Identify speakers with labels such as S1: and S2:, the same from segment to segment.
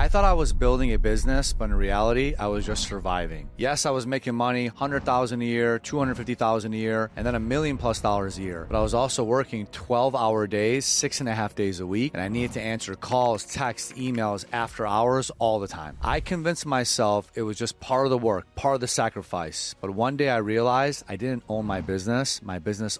S1: I thought I was building a business, but in reality, I was just surviving. Yes, I was making money, $100,000 a year, $250,000 a year, and then $1 million+ a year. But I was also working 12-hour days, 6.5 days a week, and I needed to answer calls, texts, emails, after hours all the time. I convinced myself it was just part of the work, part of the sacrifice. But one day I realized I didn't own my business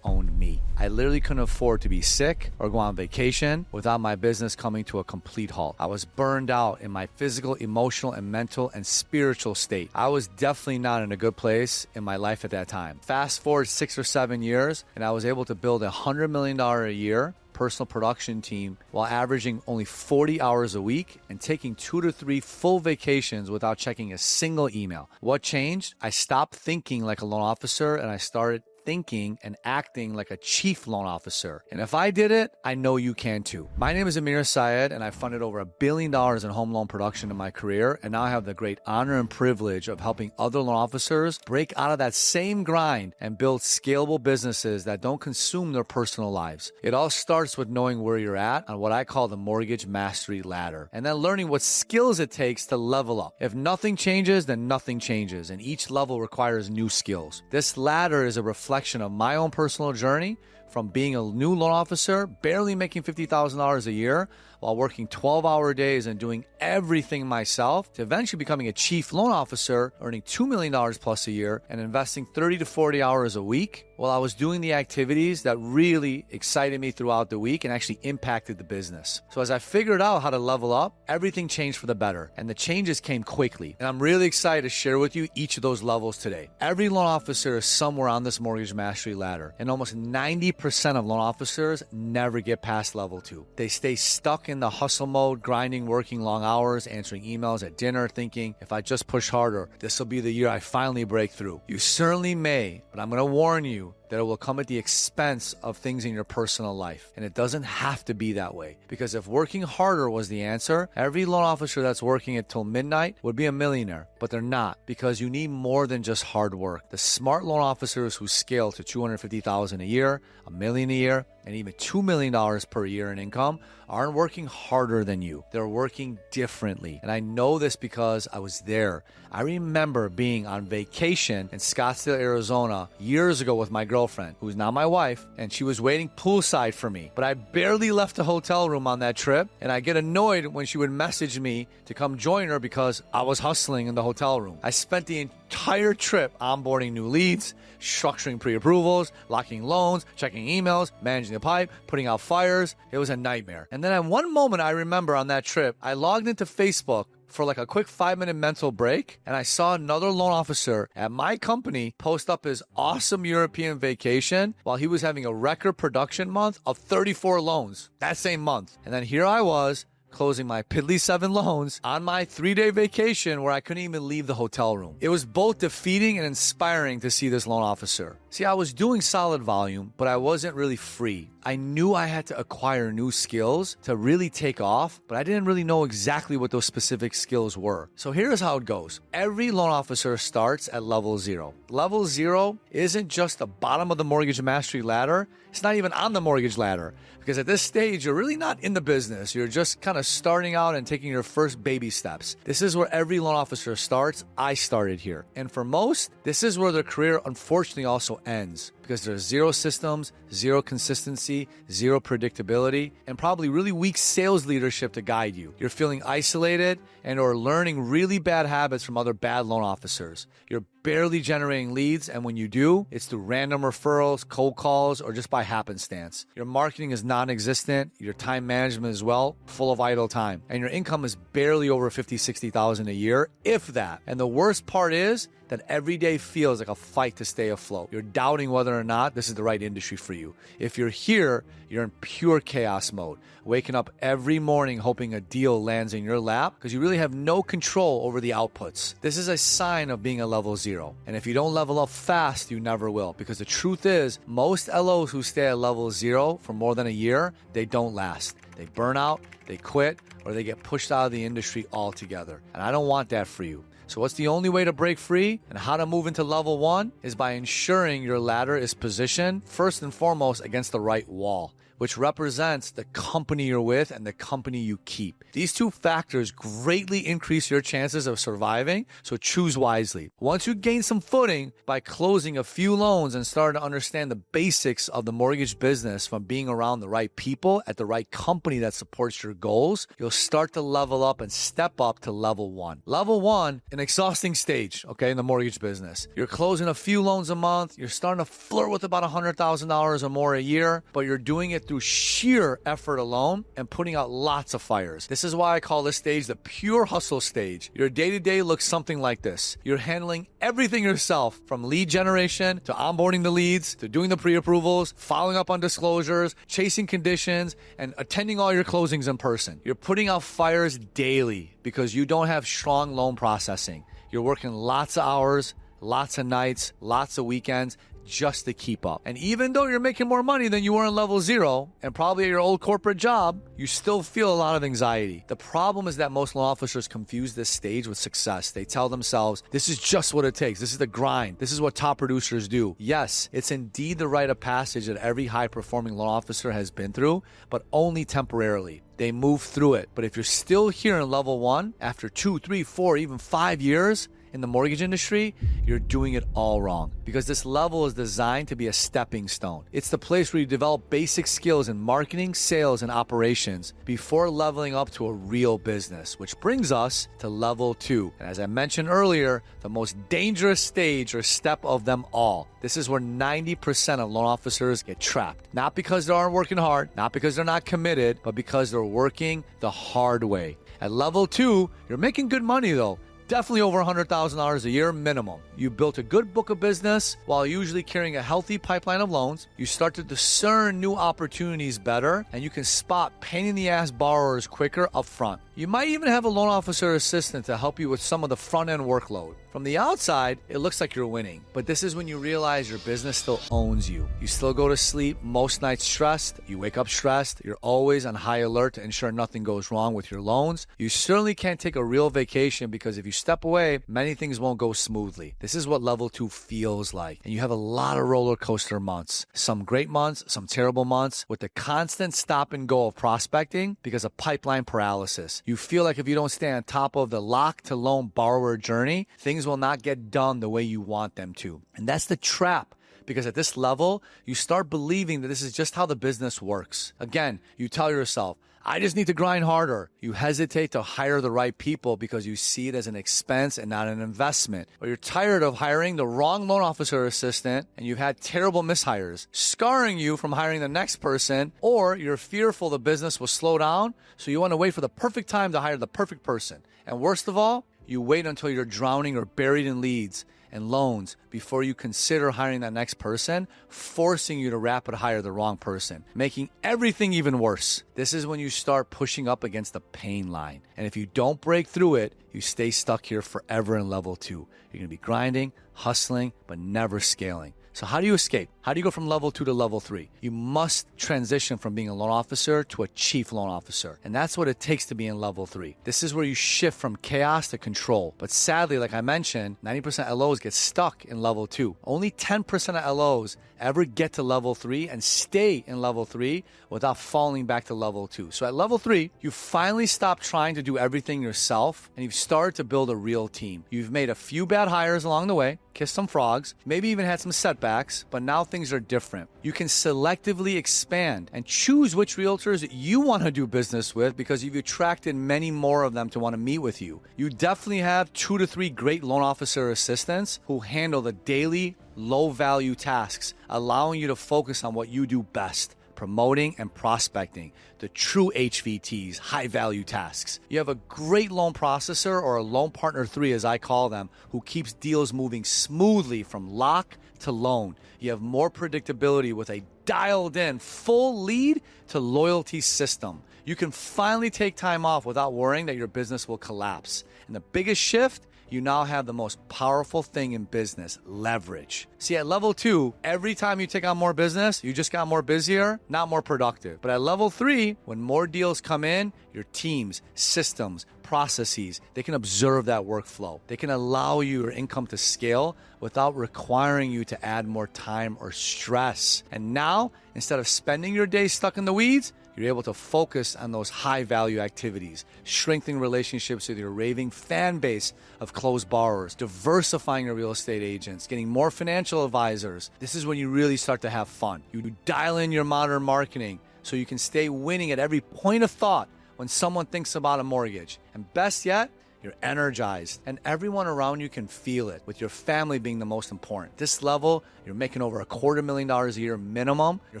S1: owned me. I literally couldn't afford to be sick or go on vacation without my business coming to a complete halt. I was burned out in my physical, emotional, and mental and spiritual state. I was definitely not in a good place in my life at that time. Fast forward 6 or 7 years, and I was able to build a $100 million a year personal production team while averaging only 40 hours a week and taking 2 to 3 full vacations without checking a single email. What changed? I stopped thinking like a loan officer and I started thinking and acting like a chief loan officer. And if I did it, I know you can too. My name is Amir Syed, and I funded over $1 billion in home loan production in my career, and now I have the great honor and privilege of helping other loan officers break out of that same grind and build scalable businesses that don't consume their personal lives. It all starts with knowing where you're at on what I call the mortgage mastery ladder, and then learning what skills it takes to level up. If nothing changes, then nothing changes, and each level requires new skills. This ladder is a reflection of my own personal journey from being a new loan officer, barely making $50,000 a year, while working 12-hour days and doing everything myself, to eventually becoming a chief loan officer, earning $2 million plus a year, and investing 30 to 40 hours a week while I was doing the activities that really excited me throughout the week and actually impacted the business. So as I figured out how to level up, everything changed for the better, and the changes came quickly. And I'm really excited to share with you each of those levels today. Every loan officer is somewhere on this mortgage mastery ladder, and almost 90% of loan officers never get past level 2. They stay stuck in the hustle mode, grinding, working long hours, answering emails at dinner, thinking, if I just push harder, this will be the year I finally break through. You certainly may, but I'm going to warn you that it will come at the expense of things in your personal life. And it doesn't have to be that way. Because if working harder was the answer, every loan officer that's working until midnight would be a millionaire. But they're not, because you need more than just hard work. The smart loan officers who scale to $250,000 a year, $1 million a year, and even $2 million per year in income aren't working harder than you. They're working differently. And I know this because I was there. I remember being on vacation in Scottsdale, Arizona years ago with my girlfriend, who's now my wife, and she was waiting poolside for me. But I barely left the hotel room on that trip, and I get annoyed when she would message me to come join her because I was hustling in the hotel room. I spent the entire trip onboarding new leads, structuring pre-approvals, locking loans, checking emails, managing the pipe, putting out fires. It was a nightmare. And then at one moment I remember on that trip, I logged into Facebook for like a quick 5-minute mental break, and I saw another loan officer at my company post up his awesome European vacation while he was having a record production month of 34 loans that same month. And then here I was, closing my piddly 7 loans on my 3-day vacation where I couldn't even leave the hotel room. It was both defeating and inspiring to see this loan officer. See, I was doing solid volume, but I wasn't really free. I knew I had to acquire new skills to really take off, but I didn't really know exactly what those specific skills were. So here's how it goes. Every loan officer starts at level 0. Level 0 isn't just the bottom of the mortgage mastery ladder. It's not even on the mortgage ladder, because at this stage, you're really not in the business. You're just kind of starting out and taking your first baby steps. This is where every loan officer starts. I started here. And for most, this is where their career unfortunately also ends, because there's 0 systems, 0 consistency, 0 predictability, and probably really weak sales leadership to guide you. You're feeling isolated and or learning really bad habits from other bad loan officers. You're barely generating leads, and when you do, it's through random referrals, cold calls, or just by happenstance. Your marketing is non-existent, your time management as well, full of idle time, and your income is barely over $50,000-$60,000 a year, if that. And the worst part is that every day feels like a fight to stay afloat. You're doubting whether or not this is the right industry for you. If you're here, you're in pure chaos mode, waking up every morning hoping a deal lands in your lap because you really have no control over the outputs. This is a sign of being a level 0. And if you don't level up fast, you never will, because the truth is, most LOs who stay at level 0 for more than a year, they don't last. They burn out, they quit, or they get pushed out of the industry altogether. And I don't want that for you. So what's the only way to break free and how to move into level 1 is by ensuring your ladder is positioned first and foremost against the right wall, which represents the company you're with and the company you keep. These two factors greatly increase your chances of surviving, so choose wisely. Once you gain some footing by closing a few loans and starting to understand the basics of the mortgage business from being around the right people at the right company that supports your goals, you'll start to level up and step up to level one. Level one, an exhausting stage, okay, in the mortgage business. You're closing a few loans a month. You're starting to flirt with about $100,000 or more a year, but you're doing it through sheer effort alone and putting out lots of fires. This is why I call this stage the pure hustle stage. Your day-to-day looks something like this. You're handling everything yourself, from lead generation to onboarding the leads to doing the pre-approvals, following up on disclosures, chasing conditions, and attending all your closings in person. You're putting out fires daily because you don't have strong loan processing. You're working lots of hours, lots of nights, lots of weekends just to keep up. And even though you're making more money than you were in level 0 and probably at your old corporate job, you still feel a lot of anxiety. The problem is that most loan officers confuse this stage with success. They tell themselves, this is just what it takes. This is the grind. This is what top producers do. Yes, it's indeed the rite of passage that every high-performing loan officer has been through, but only temporarily. They move through it. But if you're still here in level 1 after 2, 3, 4, even 5 years in the mortgage industry, you're doing it all wrong, because this level is designed to be a stepping stone. It's the place where you develop basic skills in marketing, sales, and operations before leveling up to a real business, which brings us to level 2. And as I mentioned earlier, the most dangerous stage or step of them all. This is where 90% of loan officers get trapped. Not because they aren't working hard, not because they're not committed, but because they're working the hard way. At level 2, you're making good money though. Definitely over $100,000 a year minimum. You built a good book of business while usually carrying a healthy pipeline of loans. You start to discern new opportunities better, and you can spot pain-in-the-ass borrowers quicker up front. You might even have a loan officer assistant to help you with some of the front-end workload. From the outside, it looks like you're winning, but this is when you realize your business still owns you. You still go to sleep most nights stressed. You wake up stressed. You're always on high alert to ensure nothing goes wrong with your loans. You certainly can't take a real vacation, because if you step away, many things won't go smoothly. This is what level 2 feels like. And you have a lot of roller coaster months. Some great months, some terrible months, with the constant stop and go of prospecting because of pipeline paralysis. You feel like if you don't stay on top of the lock to loan borrower journey, things will not get done the way you want them to. And that's the trap. Because at this level, you start believing that this is just how the business works. Again, you tell yourself, I just need to grind harder. You hesitate to hire the right people because you see it as an expense and not an investment. Or you're tired of hiring the wrong loan officer assistant and you've had terrible mishires, scarring you from hiring the next person. Or you're fearful the business will slow down, so you want to wait for the perfect time to hire the perfect person. And worst of all, you wait until you're drowning or buried in leads and loans before you consider hiring that next person, forcing you to rapid hire the wrong person, making everything even worse. This is when you start pushing up against the pain line. And if you don't break through it, you stay stuck here forever in level 2. You're going to be grinding, hustling, but never scaling. So how do you escape? How do you go from level 2 to level 3? You must transition from being a loan officer to a chief loan officer. And that's what it takes to be in level 3. This is where you shift from chaos to control. But sadly, like I mentioned, 90% of LOs get stuck in level 2. Only 10% of LOs ever get to level 3 and stay in level 3 without falling back to level 2. So at level 3, you finally stop trying to do everything yourself and you've started to build a real team. You've made a few bad hires along the way, kissed some frogs, maybe even had some setbacks, but now things are different. You can selectively expand and choose which realtors you want to do business with because you've attracted many more of them to want to meet with you. You definitely have 2 to 3 great loan officer assistants who handle the daily low-value tasks, allowing you to focus on what you do best. Promoting and prospecting, the true HVTs, high-value tasks. You have a great loan processor, or a loan partner 3 as I call them, who keeps deals moving smoothly from lock to loan. You have more predictability with a dialed-in full lead to loyalty system. You can finally take time off without worrying that your business will collapse. And the biggest shift, you now have the most powerful thing in business, leverage. See, at level 2, every time you take on more business, you just got more busier, not more productive. But at level 3, when more deals come in, your teams, systems, processes. They can observe that workflow. They can allow your income to scale without requiring you to add more time or stress. And now, instead of spending your day stuck in the weeds, you're able to focus on those high-value activities, strengthening relationships with your raving fan base of closed borrowers, diversifying your real estate agents, getting more financial advisors. This is when you really start to have fun. You dial in your modern marketing so you can stay winning at every point of thought when someone thinks about a mortgage. And best yet, you're energized, and everyone around you can feel it, with your family being the most important. This level, you're making over $250,000 a year minimum. You're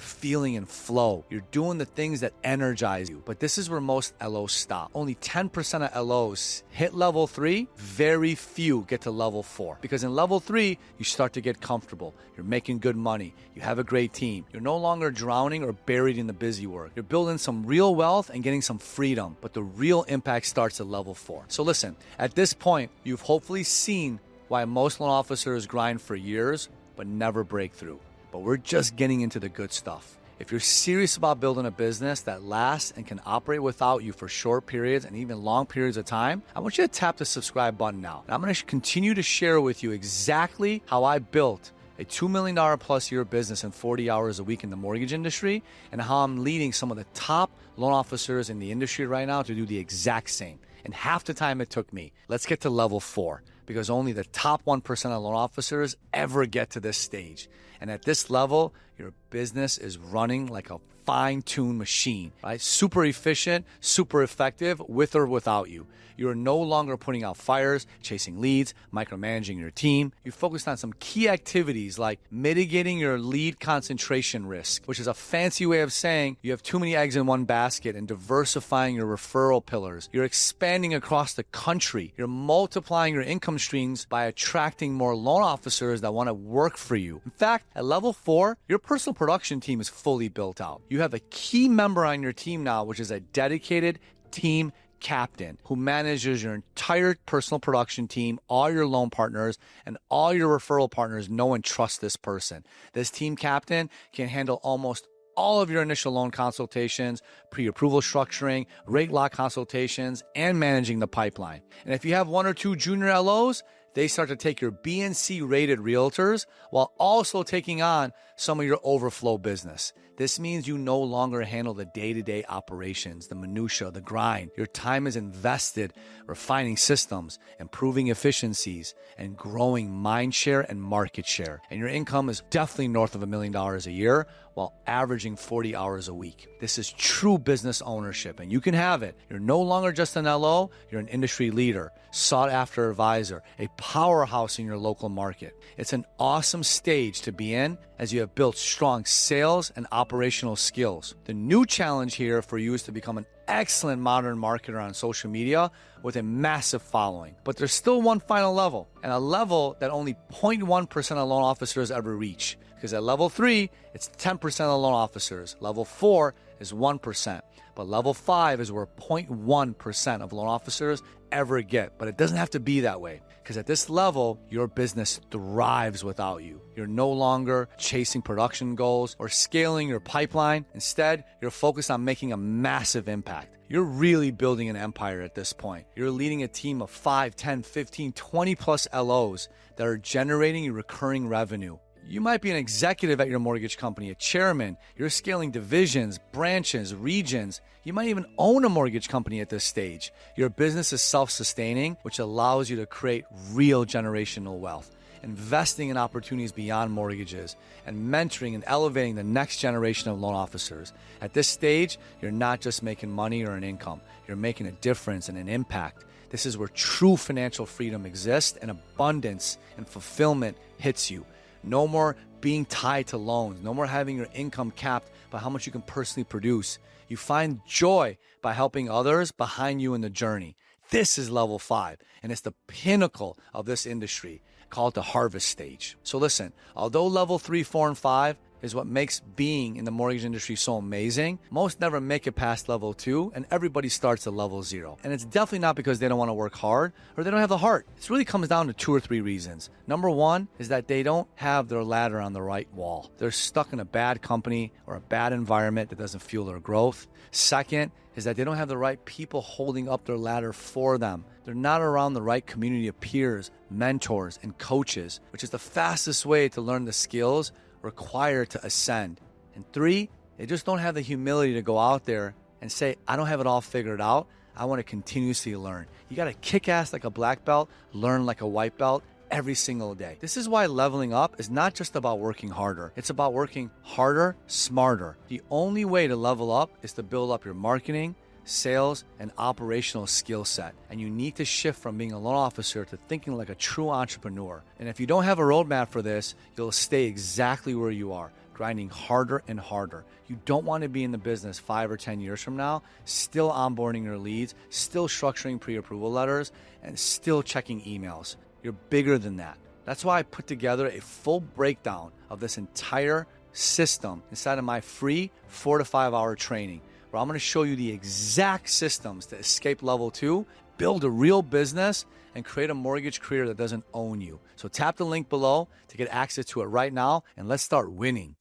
S1: feeling in flow. You're doing the things that energize you. But this is where most LOs stop. Only 10% of LOs hit level 3. Very few get to level 4. Because in level 3, you start to get comfortable. You're making good money. You have a great team. You're no longer drowning or buried in the busy work. You're building some real wealth and getting some freedom. But the real impact starts at level 4. So listen, at this point, you've hopefully seen why most loan officers grind for years but never break through. But we're just getting into the good stuff. If you're serious about building a business that lasts and can operate without you for short periods and even long periods of time, I want you to tap the subscribe button now. And I'm going to continue to share with you exactly how I built a $2 million plus year business in 40 hours a week in the mortgage industry, and how I'm leading some of the top loan officers in the industry right now to do the exact same in half the time it took me. Let's get to level 4, because only the top 1% of loan officers ever get to this stage. And at this level, your business is running like a fine-tuned machine, right? Super efficient, super effective, with or without you. You're no longer putting out fires, chasing leads, micromanaging your team. You focused on some key activities like mitigating your lead concentration risk, which is a fancy way of saying you have too many eggs in one basket, and diversifying your referral pillars. You're expanding across the country. You're multiplying your income streams by attracting more loan officers that want to work for you. In fact, at level 4, your personal production team is fully built out. You have a key member on your team now, which is a dedicated team captain who manages your entire personal production team. All your loan partners and all your referral partners know and trust this person. This team captain can handle almost all of your initial loan consultations, pre-approval structuring, rate lock consultations, and managing the pipeline. And if you have 1 or 2 junior LOs, they start to take your B and C rated realtors while also taking on some of your overflow business. This means you no longer handle the day-to-day operations, the minutia, the grind. Your time is invested refining systems, improving efficiencies, and growing mind share and market share. And your income is definitely north of $1 million a year while averaging 40 hours a week. This is true business ownership, and you can have it. You're no longer just an LO, you're an industry leader, sought-after advisor, a powerhouse in your local market. It's an awesome stage to be in as you have built strong sales and operational skills. The new challenge here for you is to become an excellent modern marketer on social media with a massive following. But there's still one final level, and a level that only 0.1% of loan officers ever reach. Because at level 3, it's 10% of the loan officers. Level 4 is 1%. But level 5 is where 0.1% of loan officers ever get. But it doesn't have to be that way. Because at this level, your business thrives without you. You're no longer chasing production goals or scaling your pipeline. Instead, you're focused on making a massive impact. You're really building an empire at this point. You're leading a team of 5, 10, 15, 20 plus LOs that are generating recurring revenue. You might be an executive at your mortgage company, a chairman. You're scaling divisions, branches, regions. You might even own a mortgage company at this stage. Your business is self-sustaining, which allows you to create real generational wealth, investing in opportunities beyond mortgages, and mentoring and elevating the next generation of loan officers. At this stage, you're not just making money or an income. You're making a difference and an impact. This is where true financial freedom exists, and abundance and fulfillment hits you. No more being tied to loans. No more having your income capped by how much you can personally produce. You find joy by helping others behind you in the journey. This is level 5, and it's the pinnacle of this industry. Call it the harvest stage. So listen, although level 3, 4, and 5 is what makes being in the mortgage industry so amazing, most never make it past level 2, and everybody starts at level 0. And it's definitely not because they don't want to work hard or they don't have the heart. It really comes down to 2 or 3 reasons. Number 1 is that they don't have their ladder on the right wall. They're stuck in a bad company or a bad environment that doesn't fuel their growth. Second is that they don't have the right people holding up their ladder for them. They're not around the right community of peers, mentors, and coaches, which is the fastest way to learn the skills required to ascend. And 3, they just don't have the humility to go out there and say, I don't have it all figured out. I want to continuously learn. You got to kick ass like a black belt, learn like a white belt every single day. This is why leveling up is not just about working harder. It's about working harder, smarter. The only way to level up is to build up your marketing, sales, and operational skill set. And you need to shift from being a loan officer to thinking like a true entrepreneur. And if you don't have a roadmap for this, you'll stay exactly where you are, grinding harder and harder. You don't want to be in the business 5 or 10 years from now, still onboarding your leads, still structuring pre-approval letters, and still checking emails. You're bigger than that. That's why I put together a full breakdown of this entire system inside of my free 4 to 5 hour training, where I'm going to show you the exact systems to escape level 2, build a real business, and create a mortgage career that doesn't own you. So tap the link below to get access to it right now, and let's start winning.